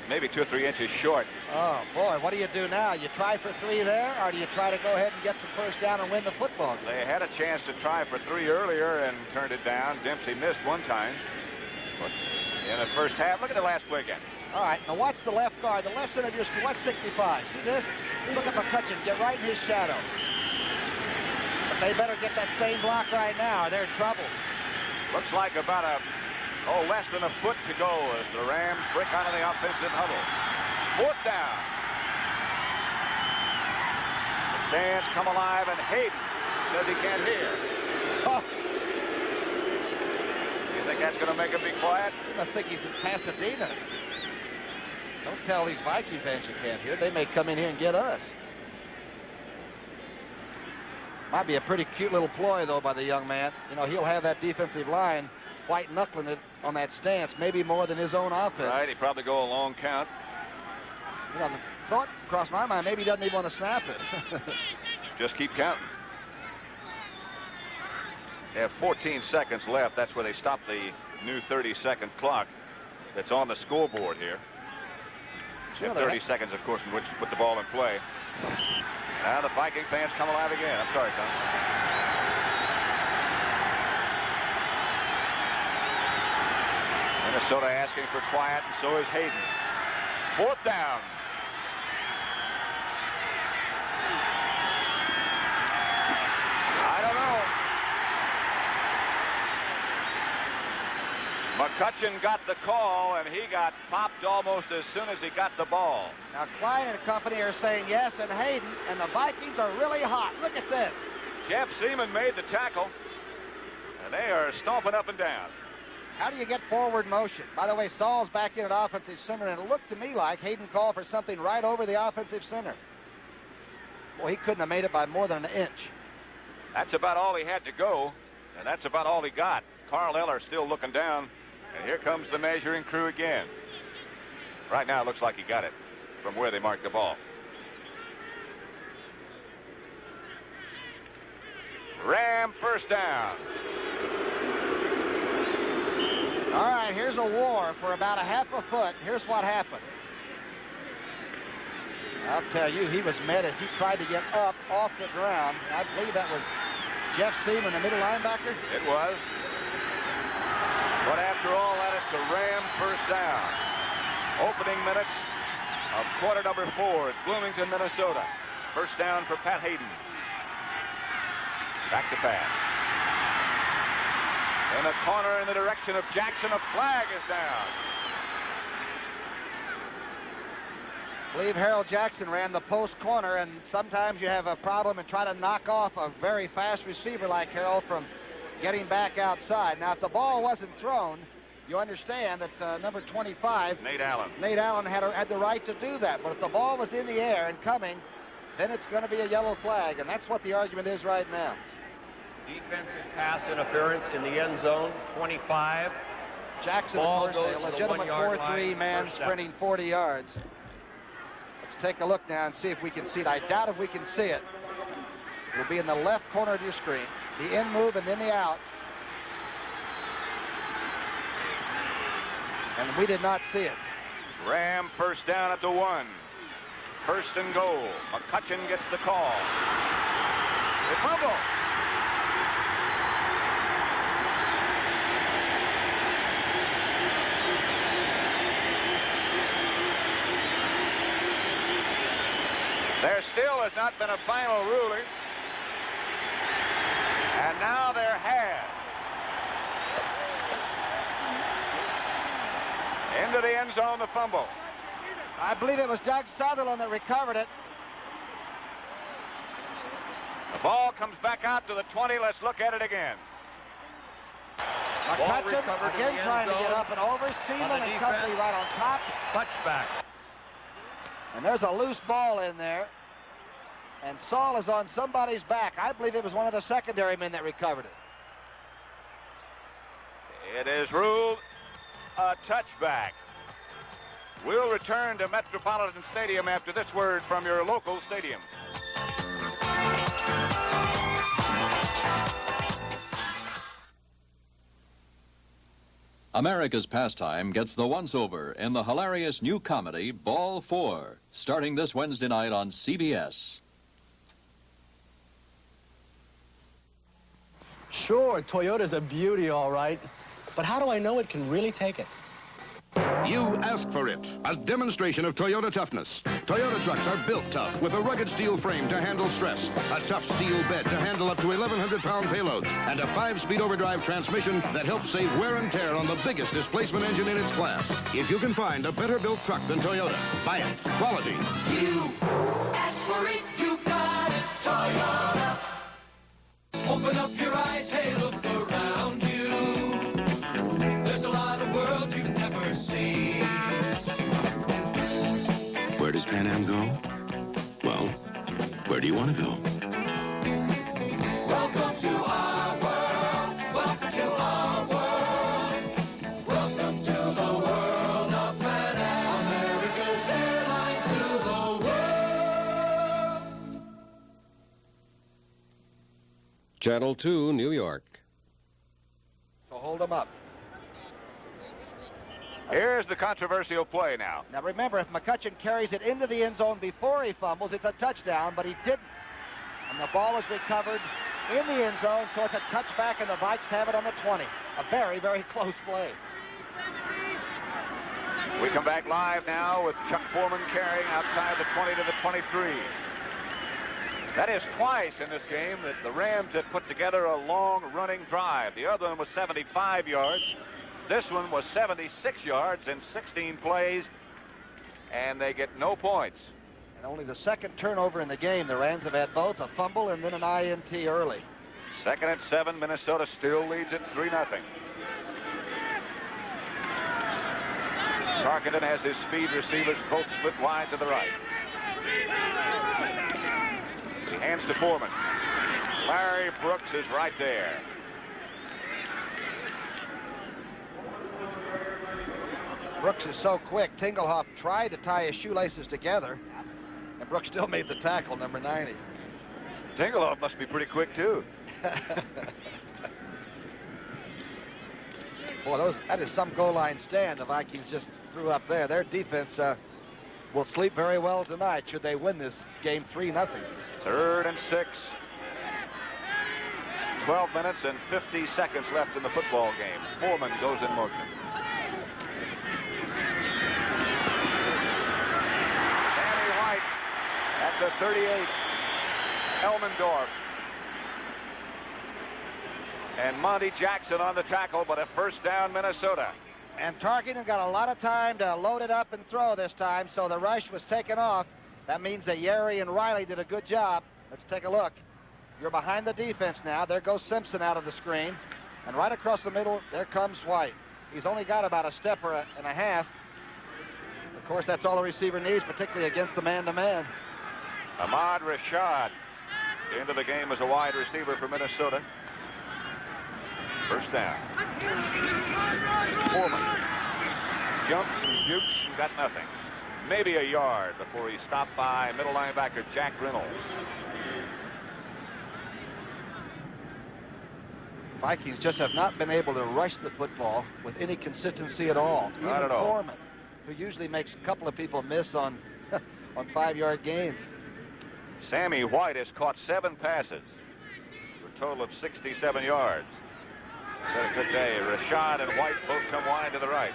maybe 2 or 3 inches short. Oh, boy, what do you do now? You try for 3 there, or do you try to go ahead and get the first down and win the football game? They had a chance to try for 3 earlier and turned it down. Dempsey missed one time. But in the first half, look at the last play again. All right, now watch the left guard. The left center of your screen. What's 65? See this? Look at McCutcheon. Get right in his shadow. But they better get that same block right now, or they're in trouble. Looks like about less than a foot to go as the Rams break out of the offensive huddle. 4th down. The stands come alive, and Hayden says he can't hear. Oh. You think that's going to make him be quiet? He must think he's in Pasadena. Don't tell these Viking fans you can't hear. They may come in here and get us. Might be a pretty cute little ploy, though, by the young man. You know, he'll have that defensive line white-knuckling it on that stance, maybe more than his own offense. Right, he'd probably go a long count. You know, the thought crossed my mind, maybe he doesn't even want to snap it. Just keep counting. They have 14 seconds left. That's where they stop the new 30-second clock that's on the scoreboard here. They have 30 seconds, of course, in which to put the ball in play. Now the Viking fans come alive again. I'm sorry, Tom. Minnesota asking for quiet, and so is Hayden. 4th down. I don't know. McCutcheon got the call, and he got popped almost as soon as he got the ball. Now, Klein and company are saying yes, and Hayden, and the Vikings are really hot. Look at this. Jeff Seaman made the tackle, and they are stomping up and down. How do you get forward motion? By the way, Saul's back in at offensive center, and it looked to me like Hayden called for something right over the offensive center. Well, he couldn't have made it by more than an inch. That's about all he had to go, and that's about all he got. Carl Eller still looking down, and here comes the measuring crew again. Right now, it looks like he got it from where they marked the ball. Ram first down. All right, here's a war for about a half a foot. Here's what happened. I'll tell you, he was met as he tried to get up off the ground. I believe that was Jeff Seaman, the middle linebacker. It was. But after all that, it's a Ram first down. Opening minutes of quarter number 4 at Bloomington, Minnesota. First down for Pat Hayden. Back to pass. In the corner in the direction of Jackson, a flag is down. I believe Harold Jackson ran the post corner, and sometimes you have a problem and try to knock off a very fast receiver like Harold from getting back outside. Now, if the ball wasn't thrown, you understand that number 25, Nate Allen had the right to do that. But if the ball was in the air and coming, then it's going to be a yellow flag, and that's what the argument is right now. Defensive pass interference in the end zone, 25. Jackson, of course, a legitimate 4-3 man sprinting 40 yards. Let's take a look now and see if we can see it. I doubt if we can see it. It'll be in the left corner of your screen. The in move and then the out. And we did not see it. Ram first down at the 1. First and goal. McCutcheon gets the call. They fumble. There still has not been a final ruling. And now there has. Into the end zone, the fumble. I believe it was Doug Sutherland that recovered it. The ball comes back out to the 20. Let's look at it again. McCutcheon again trying to get up and over. Seaman and company right on top. Touchback. And there's a loose ball in there. And Saul is on somebody's back. I believe it was one of the secondary men that recovered it. It is ruled a touchback. We'll return to Metropolitan Stadium after this word from your local stadium. America's Pastime gets the once-over in the hilarious new comedy Ball 4, starting this Wednesday night on CBS. Sure, Toyota's a beauty, all right. But how do I know it can really take it? You asked for it. A demonstration of Toyota toughness. Toyota trucks are built tough with a rugged steel frame to handle stress, a tough steel bed to handle up to 1,100-pound payloads, and a 5-speed overdrive transmission that helps save wear and tear on the biggest displacement engine in its class. If you can find a better-built truck than Toyota, buy it. Quality. You asked for it, you got it, Toyota. Open up your eyes, hey, look around you. There's a lot of world you've never seen. Where does Pan Am go? Well, where do you want to go? Welcome to our world. Welcome to our world. Welcome to the world of Pan Am, America's airline to the world. Channel 2, New York. So hold them up. Here's the controversial play now. Now remember, if McCutcheon carries it into the end zone before he fumbles, it's a touchdown, but he didn't. And the ball is recovered in the end zone, so it's a touchback, and the Vikes have it on the 20. A very, very close play. We come back live now with Chuck Foreman carrying outside the 20 to the 23. That is twice in this game that the Rams had put together a long running drive. The other one was 75 yards. This one was 76 yards in 16 plays, and they get no points. And only the second turnover in the game. The Rams have had both a fumble and then an INT early. Second and 7, Minnesota still leads it 3-0. Tarkenton has his speed receivers both split wide to the right. He hands to Foreman. Larry Brooks is right there. Brooks is so quick. Tingelhoff tried to tie his shoelaces together, and Brooks still made the tackle, number 90. Tingelhoff must be pretty quick, too. Boy, that is some goal line stand the Vikings just threw up there. Their defense will sleep very well tonight should they win this game 3-0. 3rd and 6. 12 minutes and 50 seconds left in the football game. Foreman goes in motion. Sammy White at the 38. Elmendorf. And Monty Jackson on the tackle, but a first down, Minnesota. And Tarkington got a lot of time to load it up and throw this time, so the rush was taken off. That means that Yeri and Riley did a good job. Let's take a look. You're behind the defense now. There goes Simpson out of the screen. And right across the middle, there comes White. He's only got about a step and a half. Of course, that's all the receiver needs, particularly against the man-to-man. Ahmad Rashad into the game as a wide receiver for Minnesota. First down. Foreman jumps and jukes and got nothing. Maybe a yard before he stopped by middle linebacker Jack Reynolds. Vikings just have not been able to rush the football with any consistency at all. Not Even at all. Foreman, who usually makes a couple of people miss on on 5-yard gains. Sammy White has caught 7 passes for a total of 67 yards. Had a good day. Rashad and White both come wide to the right.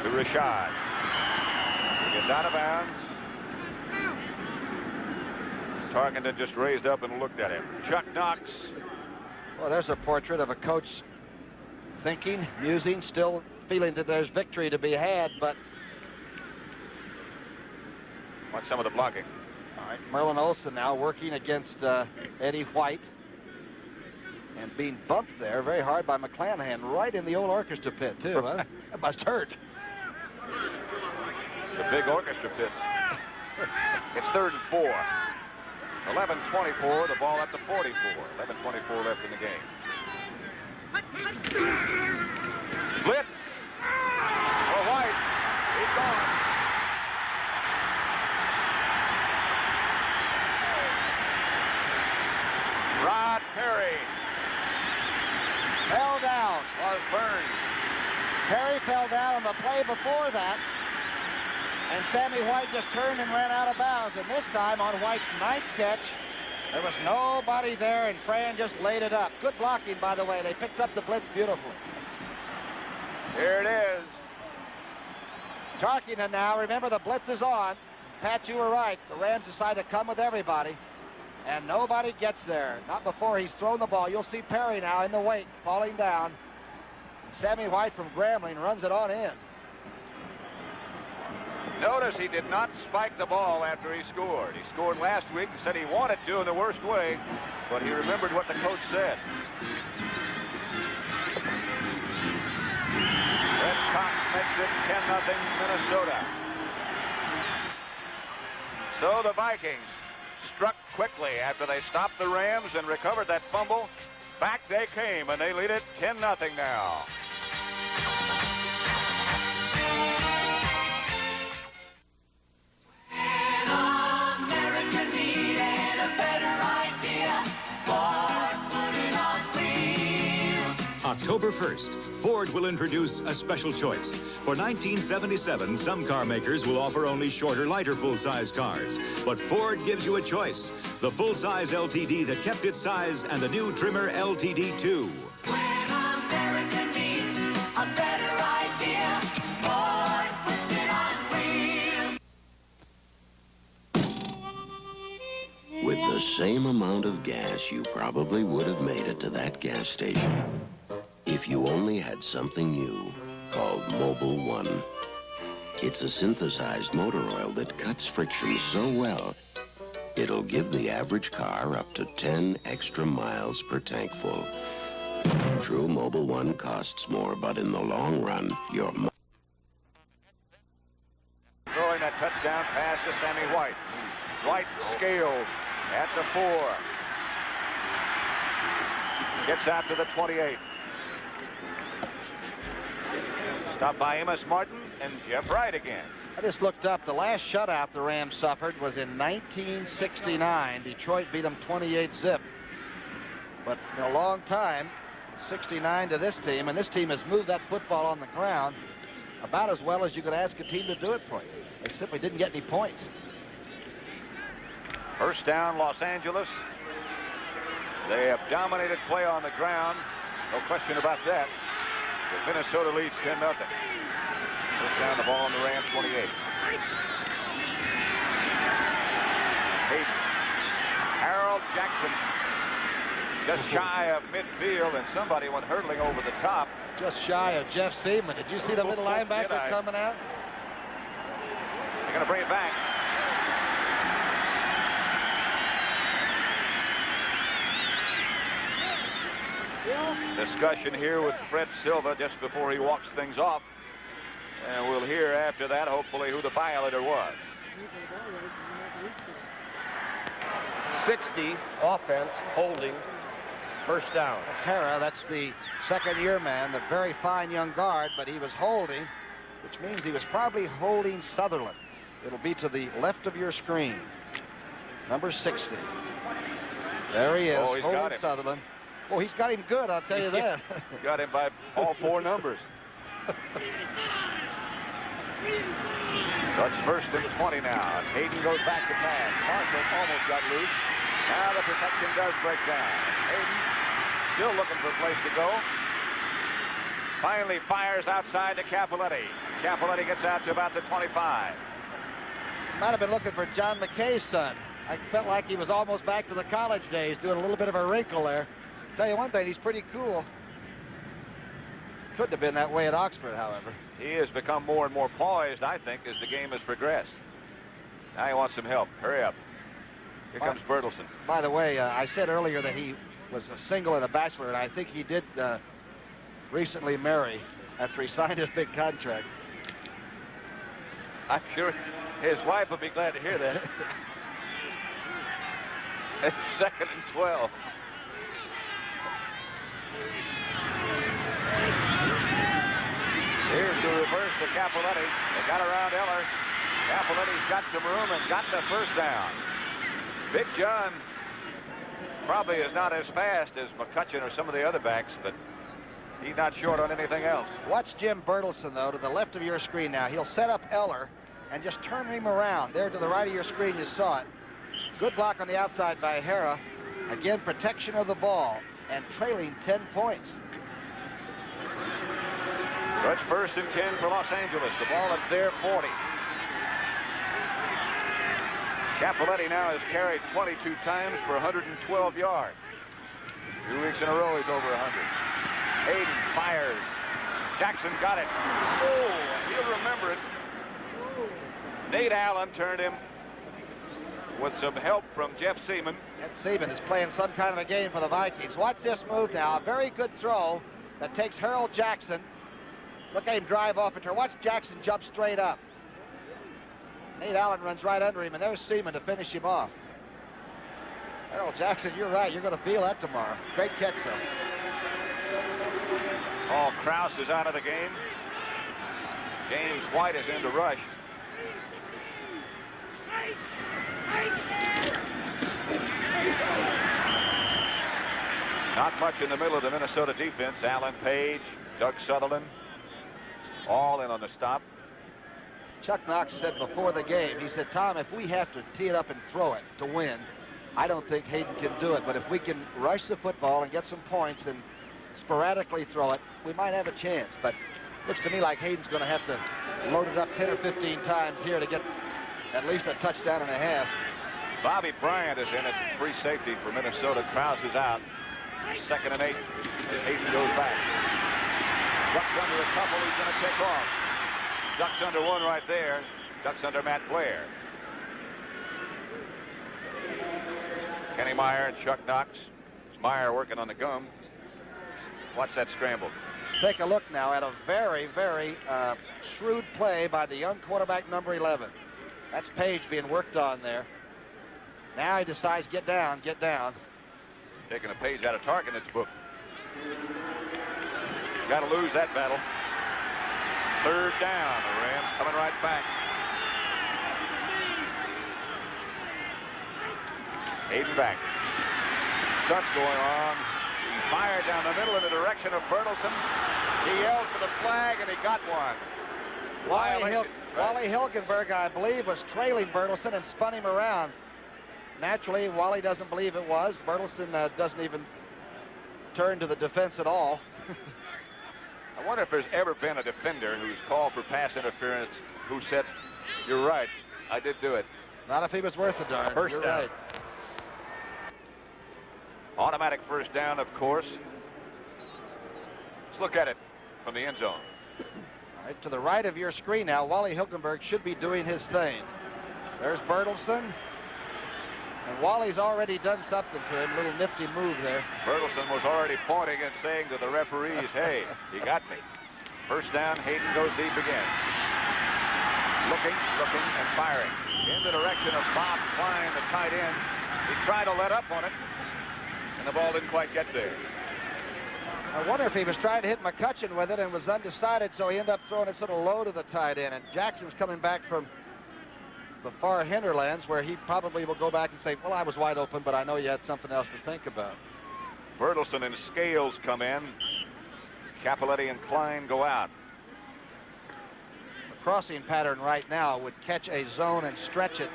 To Rashad. He gets out of bounds. Tarkenton just raised up and looked at him. Chuck Knox. Well, there's a portrait of a coach thinking, musing, still feeling that there's victory to be had, but Watch some of the blocking. all right, Merlin Olsen now working against Eddie White and being bumped there very hard by McClanahan right in the old orchestra pit, too. Huh? That must hurt. The big orchestra pit. It's 3rd and 4. 11:24, the ball at the 44. 11:24 left in the game. Blitz for White. He's gone. Rod Perry Fell down. was burned. Perry fell down on the play before that, and Sammy White just turned and ran out of bounds. And this time on White's 9th catch, there was nobody there, and Fran just laid it up. Good blocking, by the way. They picked up the blitz beautifully. Here it is. Tarkington now, remember the blitz is on. Pat, you were right. The Rams decide to come with everybody, and nobody gets there. Not before he's thrown the ball. You'll see Perry now in the wake, falling down. Sammy White from Grambling runs it on in. Notice he did not spike the ball after he scored. He scored last week and said he wanted to in the worst way, but he remembered what the coach said. Red Cox makes it 10-0 Minnesota. So the Vikings struck quickly after they stopped the Rams and recovered that fumble. Back they came, and they lead it 10-0 now. October 1st, Ford will introduce a special choice. For 1977, some car makers will offer only shorter, lighter full-size cars. But Ford gives you a choice. The full-size LTD that kept its size and the new trimmer LTD 2. When America needs a better idea, Ford puts it on wheels. With the same amount of gas, you probably would have made it to that gas station if you only had something new called Mobil 1. It's a synthesized motor oil that cuts friction so well, it'll give the average car up to 10 extra miles per tank full. True, Mobil 1 costs more, but in the long run, your Throwing that touchdown pass to Sammy White. White scales at the 4. Gets out to the 28. Stopped by Amos Martin and Jeff Wright again. I just looked up. The last shutout the Rams suffered was in 1969. Detroit beat them 28-zip. But in a long time, 69 to this team, and this team has moved that football on the ground about as well as you could ask a team to do it for you. They simply didn't get any points. First down, Los Angeles. They have dominated play on the ground. No question about that. But Minnesota leads 10-0. First down, the ball on the Rams 28. Hayden. Harold Jackson just shy of midfield, and somebody went hurtling over the top. Just shy of Jeff Seaman. Did you see the middle linebacker coming out? They're going to bring it back. Discussion here with Fred Silva just before he walks things off. And we'll hear after that, hopefully, who the violator was. 60 offense, holding, first down. That's Hara. That's the second-year man, the very fine young guard, but he was holding, which means he was probably holding Sutherland. It'll be to the left of your screen. Number 60. There he is, he's got holding him. Sutherland. Oh, he's got him good, I'll tell you that. Got him by all four numbers. So it's first and 20 now. And Hayden goes back to pass. Marshall almost got loose. Now the protection does break down. Hayden still looking for a place to go. Finally fires outside to Capoletti. Capoletti gets out to about the 25. Might have been looking for John McKay's son. I felt like he was almost back to the college days, doing a little bit of a wrinkle there. Tell you one thing, he's pretty cool. Couldn't have been that way at Oxford, however. He has become more and more poised, I think, as the game has progressed. Now he wants some help. Hurry up. Here comes Bertelsen. By the way, I said earlier that he was a single and a bachelor, and I think he did recently marry after he signed his big contract. I'm sure his wife will be glad to hear that. It's 2nd and 12. Here's the reverse to Capoletti. They got around Eller. Capoletti's got some room and got the first down. Big John probably is not as fast as McCutcheon or some of the other backs, but he's not short on anything else. Watch Jim Bertelsen, though, to the left of your screen now. He'll set up Eller and just turn him around. There to the right of your screen, you saw it. Good block on the outside by Hara. Again, protection of the ball and trailing 10 points. So it's 1st and 10 for Los Angeles. The ball at their 40. Capoletti now has carried 22 times for 112 yards. 2 weeks in a row, he's over 100. Hayden fires. Jackson got it. Oh, he'll remember it. Nate Allen turned him with some help from Jeff Seaman. And Seaman is playing some kind of a game for the Vikings. Watch this move now. A very good throw that takes Harold Jackson. Look at him drive off into her. Watch Jackson jump straight up. Nate Allen runs right under him, and there's Seaman to finish him off. Harold Jackson, you're right. You're going to feel that tomorrow. Great catch, though. Paul Krause is out of the game. James White is in to rush. Not much in the middle of the Minnesota defense. Alan Page, Doug Sutherland, all in on the stop. Chuck Knox said before the game, he said, Tom, if we have to tee it up and throw it to win, I don't think Hayden can do it. But if we can rush the football and get some points and sporadically throw it, we might have a chance. But looks to me like Hayden's going to have to load it up 10 or 15 times here to get at least a touchdown and a half. Bobby Bryant is in at free safety for Minnesota. Krause is out. 2nd and 8. Hayden goes back. Ducks under a couple. He's going to take off. Ducks under one right there. Ducks under Matt Blair. Kenny Meyer and Chuck Knox. It's Meyer working on the gum. Watch that scramble. Let's take a look now at a very, very shrewd play by the young quarterback, number 11. That's Page being worked on there. Now he decides, get down, get down. Taking a page out of Tarken's book. Got to lose that battle. 3rd down. The Rams coming right back. Hayden back. Stunts going on. Fired down the middle in the direction of Bertelsen. He yelled for the flag, and he got one. Wally Hilgenberg, I believe, was trailing Bertelsen and spun him around. Naturally, Wally doesn't believe it was. Bertelsen doesn't even turn to the defense at all. I wonder if there's ever been a defender who's called for pass interference who said, "You're right, I did do it." Not if he was worth a darn. First You're down. right. Automatic first down, of course. Let's look at it from the end zone. All right, to the right of your screen now, Wally Hilgenberg should be doing his thing. There's Bertelsen. And Wally's already done something to him, a little nifty move there. Bertelsen was already pointing and saying to the referees, "Hey, you got me." First down, Hayden goes deep again. Looking, and firing. In the direction of Bob Klein, the tight end. He tried to let up on it, and the ball didn't quite get there. I wonder if he was trying to hit McCutcheon with it and was undecided, so he ended up throwing it sort of low to the tight end. And Jackson's coming back from the far hinterlands, where he probably will go back and say, "Well, I was wide open, but I know you had something else to think about." Bertelsen and Scales come in. Capoletti and Klein go out. The crossing pattern right now would catch a zone and stretch it.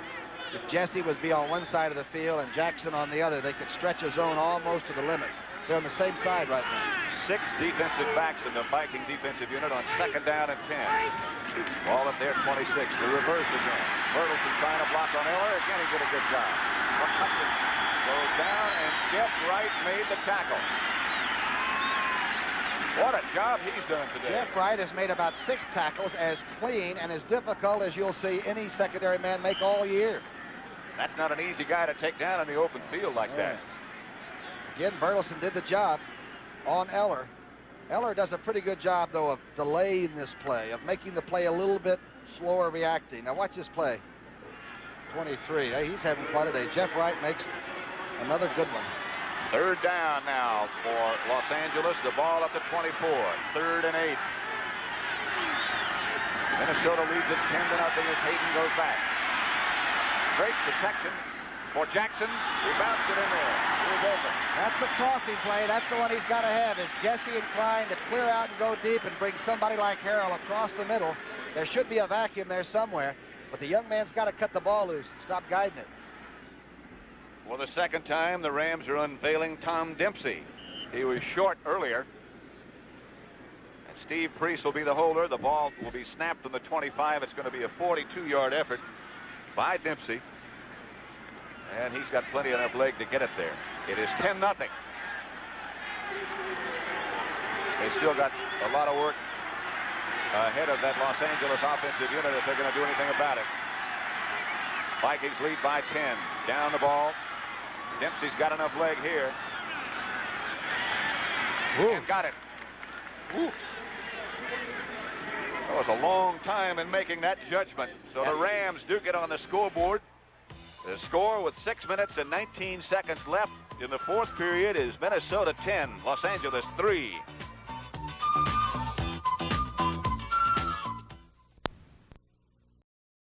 If Jesse would be on one side of the field and Jackson on the other, they could stretch a zone almost to the limits. They're on the same side right now. 6 defensive backs in the Viking defensive unit on 2nd down and 10. Ball at their 26. The reverse again. Bertelsen trying to block on Eller. Again, he did a good job. McCutcheon goes down, and Jeff Wright made the tackle. What a job he's done today. Jeff Wright has made about 6 tackles, as clean and as difficult as you'll see any secondary man make all year. That's not an easy guy to take down in the open field like that. Again, Bertelsen did the job on Eller. Eller does a pretty good job, though, of delaying this play, of making the play a little bit slower reacting. Now watch this play. 23. Hey, he's having quite a day. Jeff Wright makes another good one. 3rd down now for Los Angeles. The ball up to 24. 3rd and 8. Minnesota leads it 10-0 as Hayden goes back. Great protection for Jackson. He bounced it in there. He was open. That's the crossing play. That's the one he's got to have, is Jesse and Klein to clear out and go deep and bring somebody like Harrell across the middle. There should be a vacuum there somewhere, but the young man's got to cut the ball loose and stop guiding it. For the 2nd time, the Rams are unveiling Tom Dempsey. He was short earlier. And Steve Priest will be the holder. The ball will be snapped from the 25. It's going to be a 42-yard effort by Dempsey. And he's got plenty enough leg to get it there. It is 10-0. They still got a lot of work ahead of that Los Angeles offensive unit if they're going to do anything about it. Vikings lead by 10. Down the ball. Dempsey's got enough leg here. And got it. Ooh. That was a long time in making that judgment. So the Rams do get on the scoreboard. The score with 6 minutes and 19 seconds left in the 4th period is Minnesota 10, Los Angeles 3.